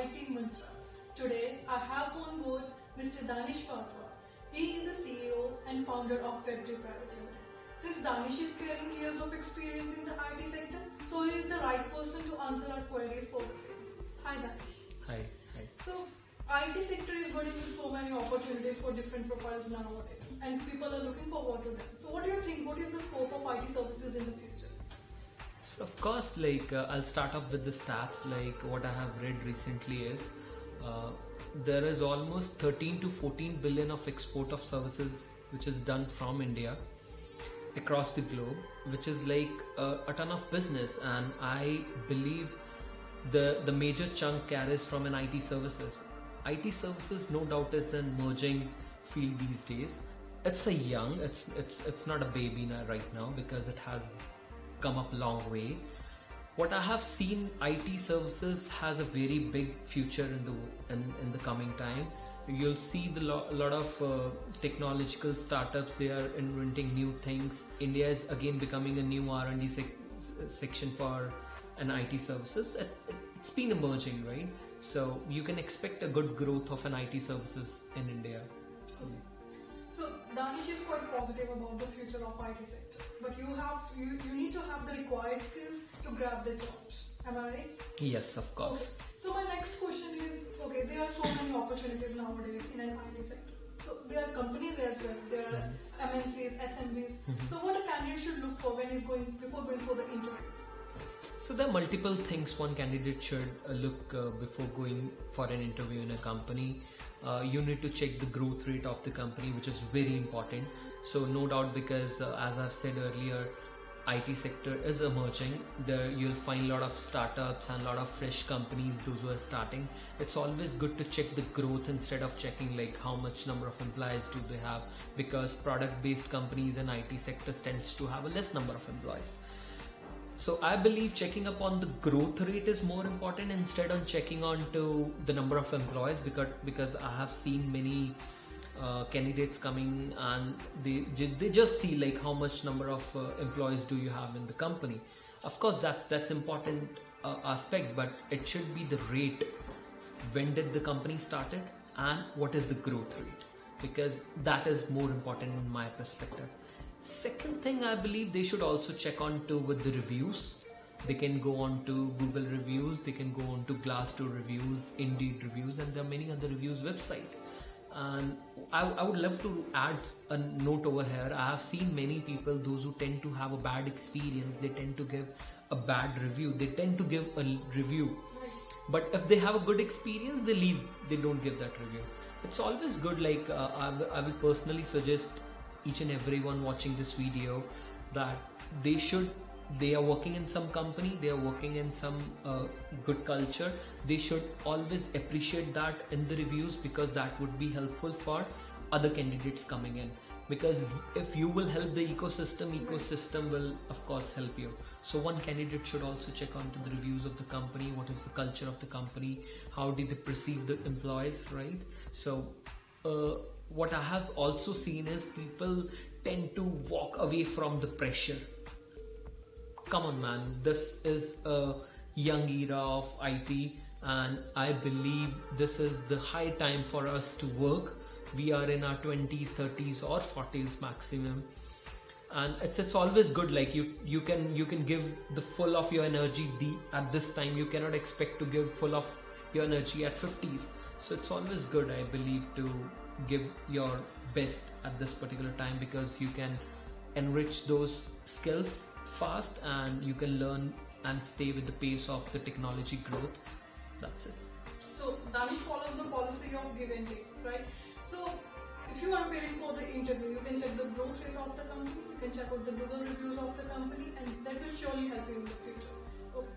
IT Mantra. Today, I have on board Mr. Danish Fatwa. He is the CEO and founder of Web3 Private Limited. Since Danish is carrying years of experience in the IT sector, so he is the right person to answer our queries for the same. Hi Danish. Hi. So, IT sector is building with so many opportunities for different profiles nowadays, and people are looking forward to them. So, what do you think? What is the scope of IT services in the future? So of course, I'll start off with the stats. Like what I have read recently is there is almost 13 to 14 billion of export of services which is done from India across the globe, which is like a ton of business, and I believe the major chunk carries from an IT services. IT services, no doubt, is an emerging field these days. It's it's not a baby right now because it has come up a long way. What I have seen, IT services has a very big future in the coming time. You'll see a lot of technological startups. They are inventing new things. India is again becoming a new R&D section for an IT services. It's been emerging, right? So you can expect a good growth of an IT services in India. Okay. So Danish is quite positive about the future of IT sector, but you need to have the required skills to grab the jobs. Am I right? Yes, of course. Okay. So my next question is, okay, there are so many opportunities nowadays in an IT sector. So there are companies as well. There are MNCs, SMBs. So what a candidate should look for before going for the interview? So there are multiple things one candidate should look before going for an interview in a company. You need to check the growth rate of the company, which is very important. So no doubt, because as I've said earlier, IT sector is emerging. There you'll find a lot of startups and a lot of fresh companies, those who are starting. It's always good to check the growth instead of checking like how much number of employees do they have, because product-based companies and IT sectors tends to have a less number of employees. So I believe checking up on the growth rate is more important instead on checking on to the number of employees, because I have seen many candidates coming and they just see like how much number of employees do you have in the company. Of course that's important aspect, but it should be the rate. When did the company started and what is the growth rate, because that is more important in my perspective. Second thing, I believe they should also check on to with the reviews. They can go on to Google reviews, they can go on to Glassdoor reviews, Indeed reviews, and there are many other reviews website. And I would love to add a note over here. I have seen many people, those who tend to have a bad experience, they tend to give a bad review. They tend to give a review, but if they have a good experience, they leave. They don't give that review. It's always good. Like I will personally suggest each and everyone watching this video that they are working in some company, they are working in some good culture. They should always appreciate that in the reviews, because that would be helpful for other candidates coming in. Because if you will help the ecosystem will of course help you. So one candidate should also check on to the reviews of the company. What is the culture of the company? How did they perceive the employees, right? So what I have also seen is people tend to walk away from the pressure. Come on man, this is a young era of IT, and I believe this is the high time for us to work. We are in our 20s, 30s or 40s maximum, and it's always good. Like you can give the full of your energy at this time. You cannot expect to give full of your energy at 50s. So it's always good, I believe, to give your best at this particular time, because you can enrich those skills fast and you can learn and stay with the pace of the technology growth. That's it. So Danish follows the policy of give and take, right? So if you are preparing for the interview, you can check the growth rate of the company, you can check out the Google reviews of the company, and that will surely help you in the future. Okay.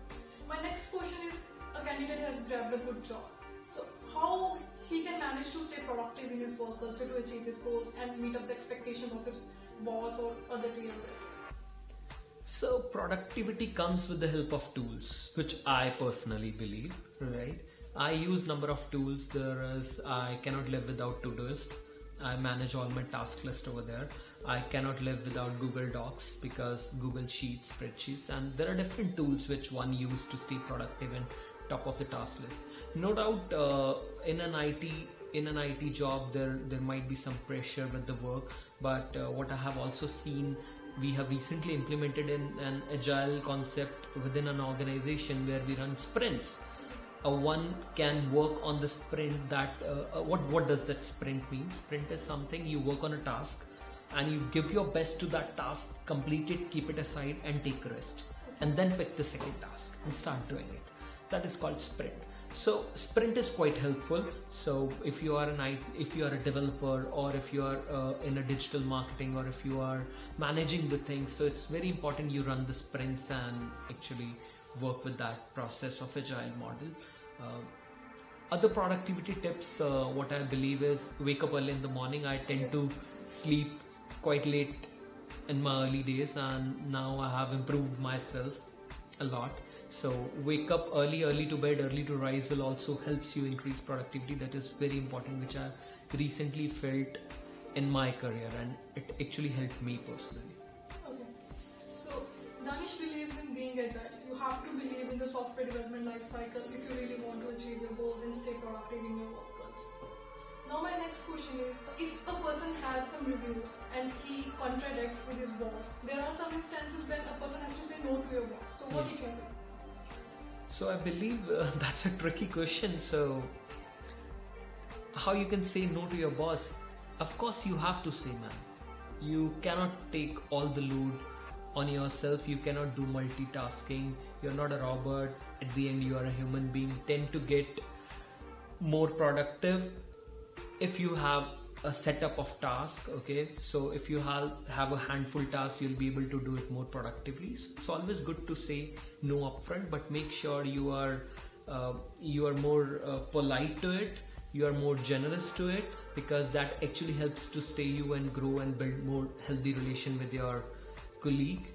My next question is, a candidate has grabbed a good job. So how he can manage to stay productive in his work culture to achieve his goals and meet up the expectation of his boss or other team members? So productivity comes with the help of tools, which I personally believe, right? I use number of tools. I cannot live without Todoist. I manage all my task list over there. I cannot live without Google Docs, because Google Sheets, spreadsheets, and there are different tools which one use to stay productive and top of the task list. No doubt, in an IT job, there might be some pressure with the work, but what I have also seen, we have recently implemented an agile concept within an organization where we run sprints. One can work on the sprint that what does that sprint mean? Sprint is something you work on a task and you give your best to that task, complete it, keep it aside, and take a rest, and then pick the second task and start doing it. That is called sprint. So sprint is quite helpful. So if you are if you are a developer, or if you are in a digital marketing, or if you are managing the things, so it's very important you run the sprints and actually work with that process of agile model. Other productivity tips, what I believe is wake up early in the morning. I tend to sleep quite late in my early days, and now I have improved myself a lot. So wake up early to bed, early to rise will also helps you increase productivity. That is very important, which I recently felt in my career, and it actually helped me personally. Okay. So Danish believes in being agile. You have to believe in the software development life cycle if you really want to achieve your goals and stay productive in your work culture. Now my next question is, if a person has some reviews and he contradicts with his boss, there are some instances when a person has to say no to your boss. So what he can do? So I believe that's a tricky question. So how you can say no to your boss? Of course you have to say, man. You cannot take all the load on yourself. You cannot do multitasking. You're not a robot. At the end, you are a human being. Tend to get more productive if you have a setup of tasks. Okay, so if you have a handful tasks, you'll be able to do it more productively. So it's always good to say no upfront, but make sure you are more polite to it. You are more generous to it, because that actually helps to stay you and grow and build more healthy relation with your colleague.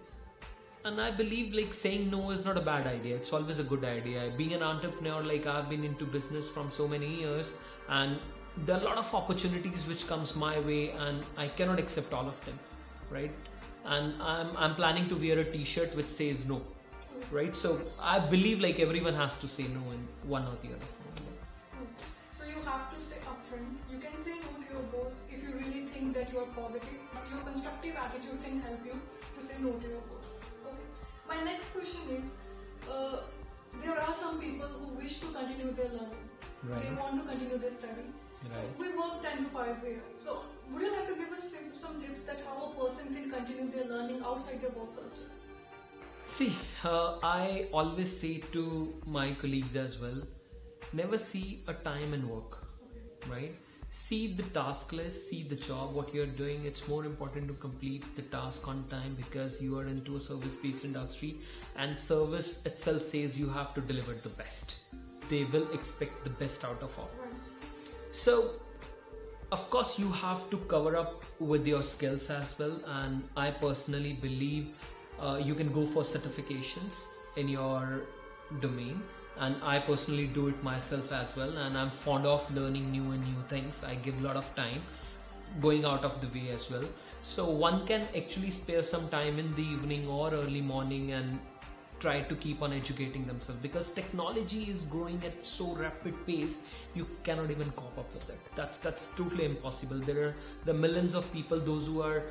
And I believe like saying no is not a bad idea. It's always a good idea. Being an entrepreneur, like I've been into business from so many years, and there are a lot of opportunities which comes my way, and I cannot accept all of them, right? And I'm planning to wear a t-shirt which says no, right? So I believe like everyone has to say no in one or the other form. So you have to stay upfront. You can say no to your boss if you really think that you are positive. Your constructive attitude can help you to say no to your boss. Okay. My next question is, there are some people who wish to continue their learning. Right. They want to continue their study. Right. So we work 10 to 5 here. So would you like to give us some tips that how a person can continue their learning outside their work culture? See, I always say to my colleagues as well, never see a time in work, right? See the task list, see the job, what you're doing. It's more important to complete the task on time, because you are into a service-based industry, and service itself says you have to deliver the best. They will expect the best out of all. So, of course, you have to cover up with your skills as well, and I personally believe you can go for certifications in your domain, and I personally do it myself as well, and I'm fond of learning new things. I give a lot of time going out of the way as well. So one can actually spare some time in the evening or early morning and try to keep on educating themselves, because technology is growing at so rapid pace, you cannot even cope up with it. That's totally impossible. There are the millions of people, those who are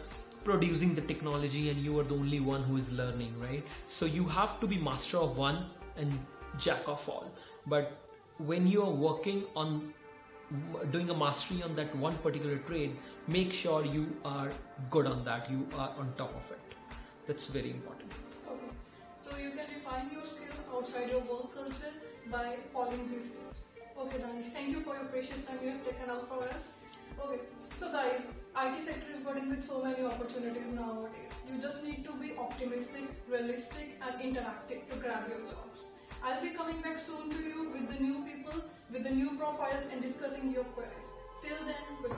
producing the technology, and you are the only one who is learning, right? So you have to be master of one and jack of all. But when you are working on doing a mastery on that one particular trade, make sure you are good on that, you are on top of it. That's very important. Okay. So you can refine your skill outside your work culture by following these tips. Okay, Danish, thank you for your precious time you have taken out for us. Okay, so guys, IT sector is burdened with so many opportunities nowadays. You just need to be optimistic, realistic, and interactive to grab your jobs. I'll be coming back soon to you with the new people, with the new profiles, and discussing your queries. Till then, goodbye.